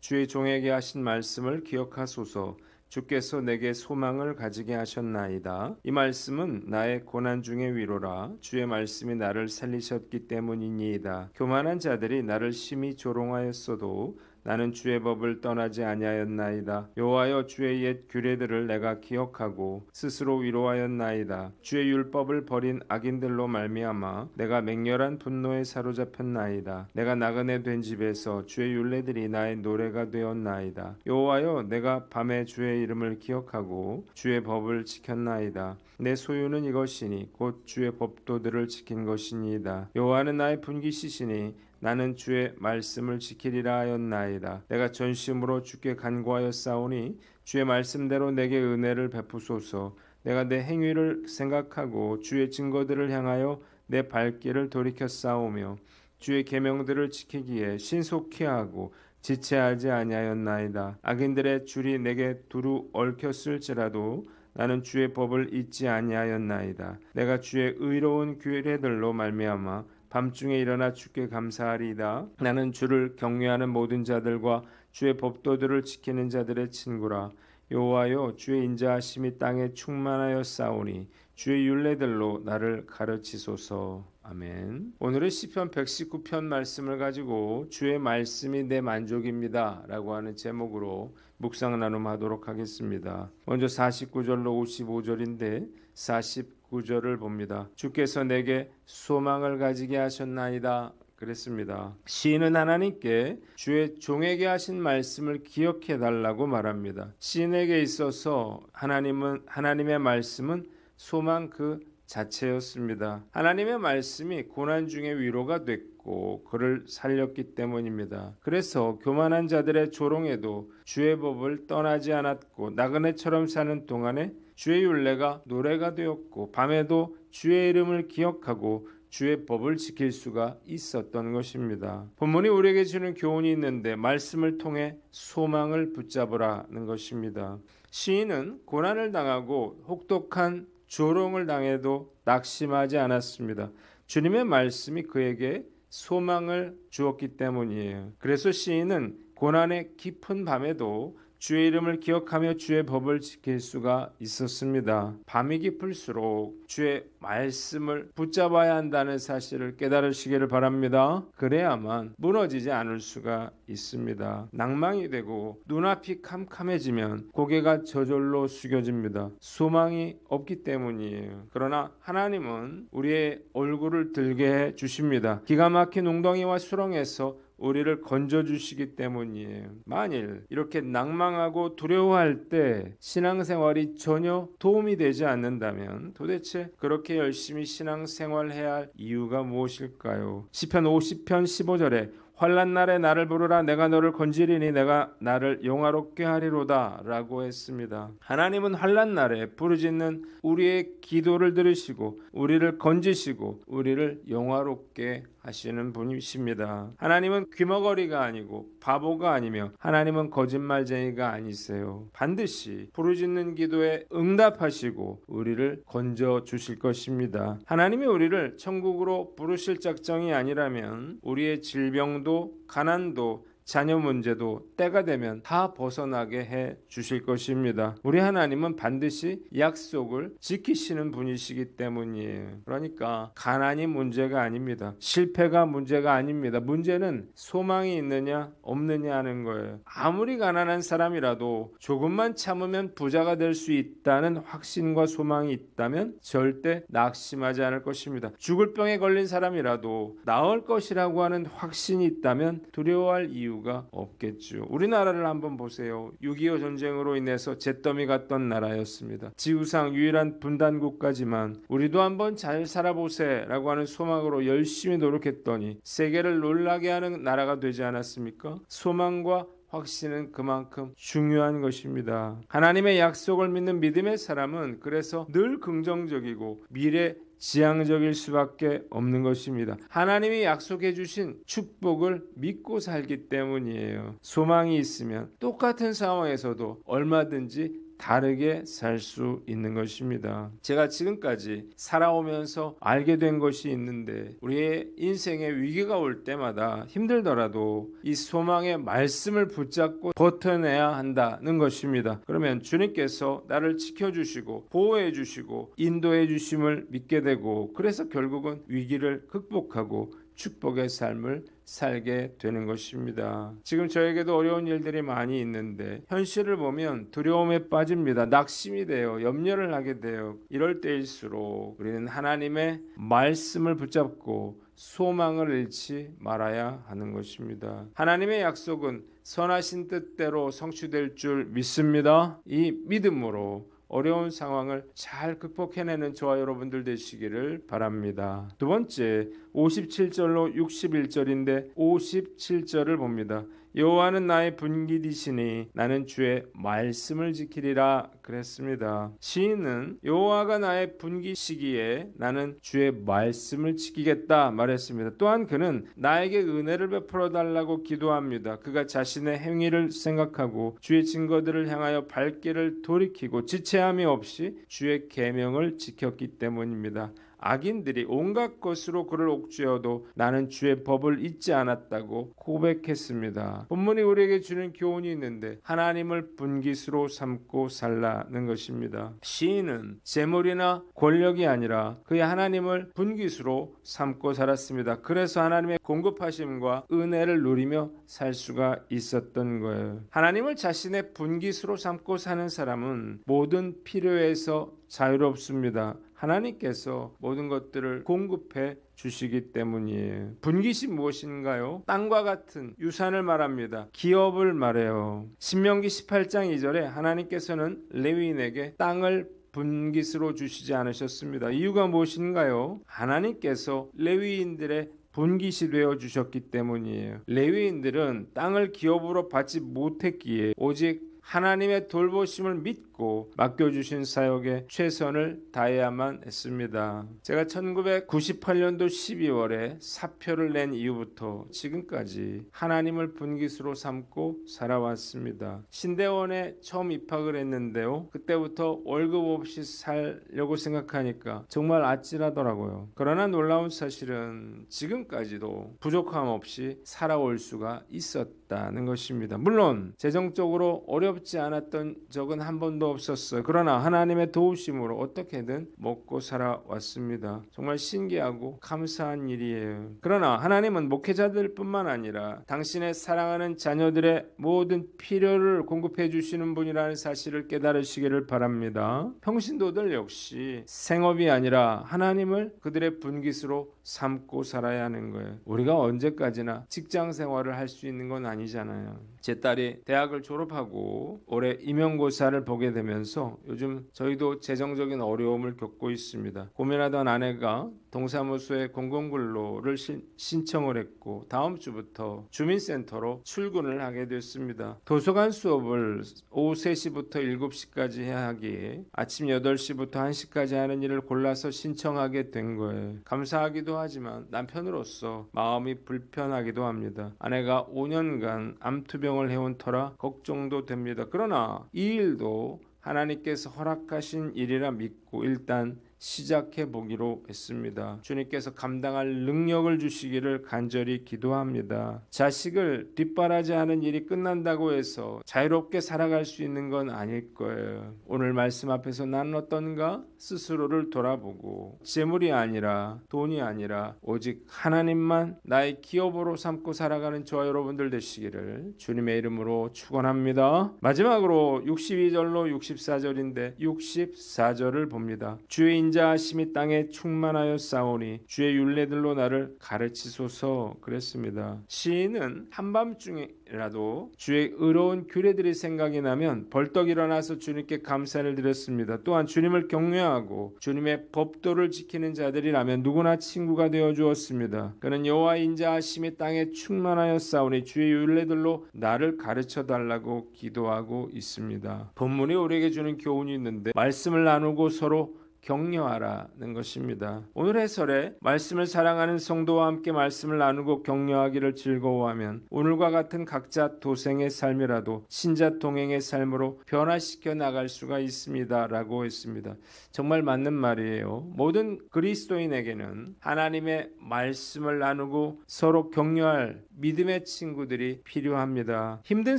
주의 종에게 하신 말씀을 기억하소서. 주께서 내게 소망을 가지게 하셨나이다. 이 말씀은 나의 고난 중의 위로라. 주의 말씀이 나를 살리셨기 때문이니이다. 교만한 자들이 나를 심히 조롱하였어도 나는 주의 법을 떠나지 아니하였나이다. 여호와여, 주의 옛 규례들을 내가 기억하고 스스로 위로하였나이다. 주의 율법을 버린 악인들로 말미암아 내가 맹렬한 분노에 사로잡혔나이다. 내가 나그네 된 집에서 주의 율례들이 나의 노래가 되었나이다. 여호와여, 내가 밤에 주의 이름을 기억하고 주의 법을 지켰나이다. 내 소유는 이것이니 곧 주의 법도들을 지킨 것이니이다. 여호와는 나의 분깃이시니 나는 주의 말씀을 지키리라 하였나이다. 내가 전심으로 주께 간구하였사오니 주의 말씀대로 내게 은혜를 베푸소서. 내가 내 행위를 생각하고 주의 증거들을 향하여 내 발길을 돌이켰사오며 주의 계명들을 지키기에 신속히 하고 지체하지 아니하였나이다. 악인들의 줄이 내게 두루 얽혔을지라도 나는 주의 법을 잊지 아니하였나이다. 내가 주의 의로운 규례들로 말미암아 밤중에 일어나 주께 감사하리이다. 나는 주를 경외하는 모든 자들과 주의 법도들을 지키는 자들의 친구라. 여호와여, 주의 인자하심이 땅에 충만하였사오니 주의 율례들로 나를 가르치소서. 아멘. 오늘은 시편 119편 말씀을 가지고 주의 말씀이 내 만족입니다 라고 하는 제목으로 묵상 나눔하도록 하겠습니다. 먼저 49절로 55절인데 49절을 봅니다. 주께서 내게 소망을 가지게 하셨나이다 그랬습니다. 시인은 하나님께 주의 종에게 하신 말씀을 기억해 달라고 말합니다. 시인에게 있어서 하나님의 말씀은 소망 그 자체였습니다. 하나님의 말씀이 고난 중에 위로가 됐고 그를 살렸기 때문입니다. 그래서 교만한 자들의 조롱에도 주의 법을 떠나지 않았고 나그네처럼 사는 동안에 주의 율례가 노래가 되었고 밤에도 주의 이름을 기억하고 주의 법을 지킬 수가 있었던 것입니다. 본문이 우리에게 주는 교훈이 있는데 말씀을 통해 소망을 붙잡으라는 것입니다. 시인은 고난을 당하고 혹독한 조롱을 당해도 낙심하지 않았습니다. 주님의 말씀이 그에게 소망을 주었기 때문이에요. 그래서 시인은 고난의 깊은 밤에도 주의 이름을 기억하며 주의 법을 지킬 수가 있었습니다. 밤이 깊을수록 주의 말씀을 붙잡아야 한다는 사실을 깨달으시기를 바랍니다. 그래야만 무너지지 않을 수가 있습니다. 낭망이 되고 눈앞이 캄캄해지면 고개가 저절로 숙여집니다. 소망이 없기 때문이에요. 그러나 하나님은 우리의 얼굴을 들게 해 주십니다. 기가 막힌 웅덩이와 수렁에서 우리를 건져주시기 때문이에요. 만일 이렇게 낭망하고 두려워할 때 신앙생활이 전혀 도움이 되지 않는다면 도대체 그렇게 열심히 신앙생활해야 할 이유가 무엇일까요? 시편 50편 15절에 환난 날에 나를 부르라 내가 너를 건지리니 내가 나를 영화롭게 하리로다 라고 했습니다. 하나님은 환난 날에 부르짖는 우리의 기도를 들으시고 우리를 건지시고 우리를 영화롭게 하시는 분이십니다. 하나님은 귀머거리가 아니고 바보가 아니며 하나님은 거짓말쟁이가 아니세요. 반드시 부르짖는 기도에 응답하시고 우리를 건져 주실 것입니다. 하나님이 우리를 천국으로 부르실 작정이 아니라면 우리의 질병도 가난도 자녀 문제도 때가 되면 다 벗어나게 해 주실 것입니다. 우리 하나님은 반드시 약속을 지키시는 분이시기 때문이에요. 그러니까 가난이 문제가 아닙니다. 실패가 문제가 아닙니다. 문제는 소망이 있느냐 없느냐 하는 거예요. 아무리 가난한 사람이라도 조금만 참으면 부자가 될 수 있다는 확신과 소망이 있다면 절대 낙심하지 않을 것입니다. 죽을 병에 걸린 사람이라도 나을 것이라고 하는 확신이 있다면 두려워할 이유가 없겠죠. 우리나라를 한번 보세요. 6.25 전쟁으로 인해서 잿더미 같던 나라였습니다. 지구상 유일한 분단국가지만 우리도 한번 잘 살아보세 라고 하는 소망으로 열심히 노력했더니 세계를 놀라게 하는 나라가 되지 않았습니까? 소망과 확신은 그만큼 중요한 것입니다. 하나님의 약속을 믿는 믿음의 사람은 그래서 늘 긍정적이고 미래 지향적일 수밖에 없는 것입니다. 하나님이 약속해 주신 축복을 믿고 살기 때문이에요. 소망이 있으면 똑같은 상황에서도 얼마든지 다르게 살 수 있는 것입니다. 제가 지금까지 살아오면서 알게 된 것이 있는데 우리의 인생에 위기가 올 때마다 힘들더라도 이 소망의 말씀을 붙잡고 버텨내야 한다는 것입니다. 그러면 주님께서 나를 지켜주시고 보호해 주시고 인도해 주심을 믿게 되고 그래서 결국은 위기를 극복하고 축복의 삶을 살게 되는 것입니다. 지금 저에게도 어려운 일들이 많이 있는데 현실을 보면 두려움에 빠집니다. 낙심이 돼요. 염려를 하게 돼요. 이럴 때일수록 우리는 하나님의 말씀을 붙잡고 소망을 잃지 말아야 하는 것입니다. 하나님의 약속은 선하신 뜻대로 성취될 줄 믿습니다. 이 믿음으로 어려운 상황을 잘 극복해내는 저와 여러분들 되시기를 바랍니다. 두 번째, 57절로 61절인데 57절을 봅니다. 여호와는 나의 분깃이시니 나는 주의 말씀을 지키리라 그랬습니다. 시인은 여호와가 나의 분깃이기에 나는 주의 말씀을 지키겠다 말했습니다. 또한 그는 나에게 은혜를 베풀어 달라고 기도합니다. 그가 자신의 행위를 생각하고 주의 증거들을 향하여 발길을 돌이키고 지체함이 없이 주의 계명을 지켰기 때문입니다. 악인들이 온갖 것으로 그를 옥죄어도 나는 주의 법을 잊지 않았다고 고백했습니다. 본문이 우리에게 주는 교훈이 있는데 하나님을 분깃으로 삼고 살라는 것입니다. 시인은 재물이나 권력이 아니라 그의 하나님을 분깃으로 삼고 살았습니다. 그래서 하나님의 공급하심과 은혜를 누리며 살 수가 있었던 거예요. 하나님을 자신의 분깃으로 삼고 사는 사람은 모든 필요에서 자유롭습니다. 하나님께서 모든 것들을 공급해 주시기 때문이에요. 분깃이 무엇인가요? 땅과 같은 유산을 말합니다. 기업을 말해요. 신명기 18장 2절에 하나님께서는 레위인에게 땅을 분깃으로 주시지 않으셨습니다. 이유가 무엇인가요? 하나님께서 레위인들의 분깃이 되어 주셨기 때문이에요. 레위인들은 땅을 기업으로 받지 못했기에 오직 하나님의 돌보심을 믿고 맡겨주신 사역에 최선을 다해야만 했습니다. 제가 1998년도 12월에 사표를 낸 이후부터 지금까지 하나님을 분깃으로 삼고 살아왔습니다. 신대원에 처음 입학을 했는데요. 그때부터 월급 없이 살려고 생각하니까 정말 아찔하더라고요. 그러나 놀라운 사실은 지금까지도 부족함 없이 살아올 수가 있었다는 것입니다. 물론 재정적으로 어렵지 않았던 적은 한 번도 없었어요. 그러나 하나님의 도우심으로 어떻게든 먹고 살아왔습니다. 정말 신기하고 감사한 일이에요. 그러나 하나님은 목회자들뿐만 아니라 당신의 사랑하는 자녀들의 모든 필요를 공급해 주시는 분이라는 사실을 깨달으시기를 바랍니다. 평신도들 역시 생업이 아니라 하나님을 그들의 분깃으로 삼고 살아야 하는 거예요. 우리가 언제까지나 직장 생활을 할 수 있는 건 아니잖아요. 제 딸이 대학을 졸업하고 올해 임용고사를 보게 되면서 요즘 저희도 재정적인 어려움을 겪고 있습니다. 고민하던 아내가 동사무소에 공공근로를 신청을 했고 다음 주부터 주민센터로 출근을 하게 됐습니다. 도서관 수업을 오후 3시부터 7시까지 해야 하기에 아침 8시부터 1시까지 하는 일을 골라서 신청하게 된 거예요. 감사하기도 하지만 남편으로서 마음이 불편하기도 합니다. 아내가 5년간 암투병을 해온 터라 걱정도 됩니다. 그러나 이 일도 하나님께서 허락하신 일이라 믿고 일단 시작해 보기로 했습니다. 주님께서 감당할 능력을 주시기를 간절히 기도합니다. 자식을 뒷바라지하는 일이 끝난다고 해서 자유롭게 살아갈 수 있는 건 아닐 거예요. 오늘 말씀 앞에서 나는 어떤가 스스로를 돌아보고 재물이 아니라 돈이 아니라 오직 하나님만 나의 기업으로 삼고 살아가는 저와 여러분들 되시기를 주님의 이름으로 축원합니다. 마지막으로 62절로 64절인데 64절을 봅니다. 주의 인자하심이 땅에 충만하여 싸우니 주의 율례들로 나를 가르치소서 그랬습니다. 시인은 한밤중이라도 주의 의로운 규례들이 생각이 나면 벌떡 일어나서 주님께 감사를 드렸습니다. 또한 주님을 경외하고 주님의 법도를 지키는 자들이라면 누구나 친구가 되어 주었습니다. 그는 여호와 인자하심이 땅에 충만하여 싸우니 주의 율례들로 나를 가르쳐 달라고 기도하고 있습니다. 본문이 우리에게 주는 교훈이 있는데 말씀을 나누고 서로 격려하라는 것입니다. 오늘 해설에 말씀을 사랑하는 성도와 함께 말씀을 나누고 격려하기를 즐거워하면 오늘과 같은 각자 도생의 삶이라도 신자 동행의 삶으로 변화시켜 나갈 수가 있습니다 라고 했습니다. 정말 맞는 말이에요. 모든 그리스도인에게는 하나님의 말씀을 나누고 서로 격려할 믿음의 친구들이 필요합니다. 힘든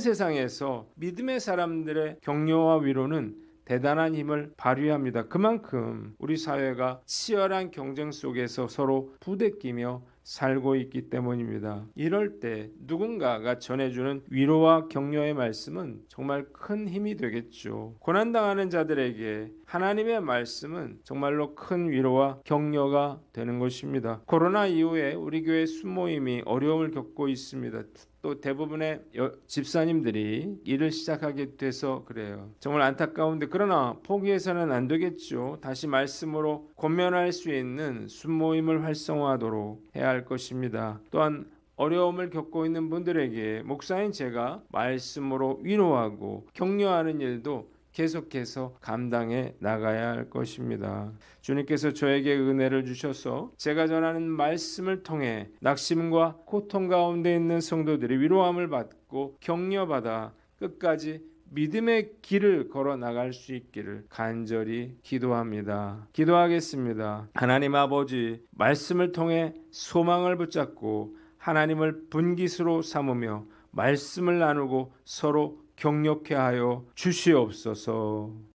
세상에서 믿음의 사람들의 격려와 위로는 대단한 힘을 발휘합니다. 그만큼 우리 사회가 치열한 경쟁 속에서 서로 부대끼며 살고 있기 때문입니다. 이럴 때 누군가가 전해주는 위로와 격려의 말씀은 정말 큰 힘이 되겠죠. 고난당하는 자들에게 하나님의 말씀은 정말로 큰 위로와 격려가 되는 것입니다. 코로나 이후에 우리 교회 순모임이 어려움을 겪고 있습니다. 또 대부분의 집사님들이 일을 시작하게 돼서 그래요. 정말 안타까운데 그러나 포기해서는 안 되겠죠. 다시 말씀으로 권면할 수 있는 순모임을 활성화하도록 해야 할 것입니다. 또한 어려움을 겪고 있는 분들에게 목사인 제가 말씀으로 위로하고 격려하는 일도 계속해서 감당해 나가야 할 것입니다. 주님께서 저에게 은혜를 주셔서 제가 전하는 말씀을 통해 낙심과 고통 가운데 있는 성도들이 위로함을 받고 격려받아 끝까지 믿음의 길을 걸어 나갈 수 있기를 간절히 기도합니다. 기도하겠습니다. 하나님 아버지, 말씀을 통해 소망을 붙잡고 하나님을 분깃으로 삼으며 말씀을 나누고 서로 격려케 하여 주시옵소서.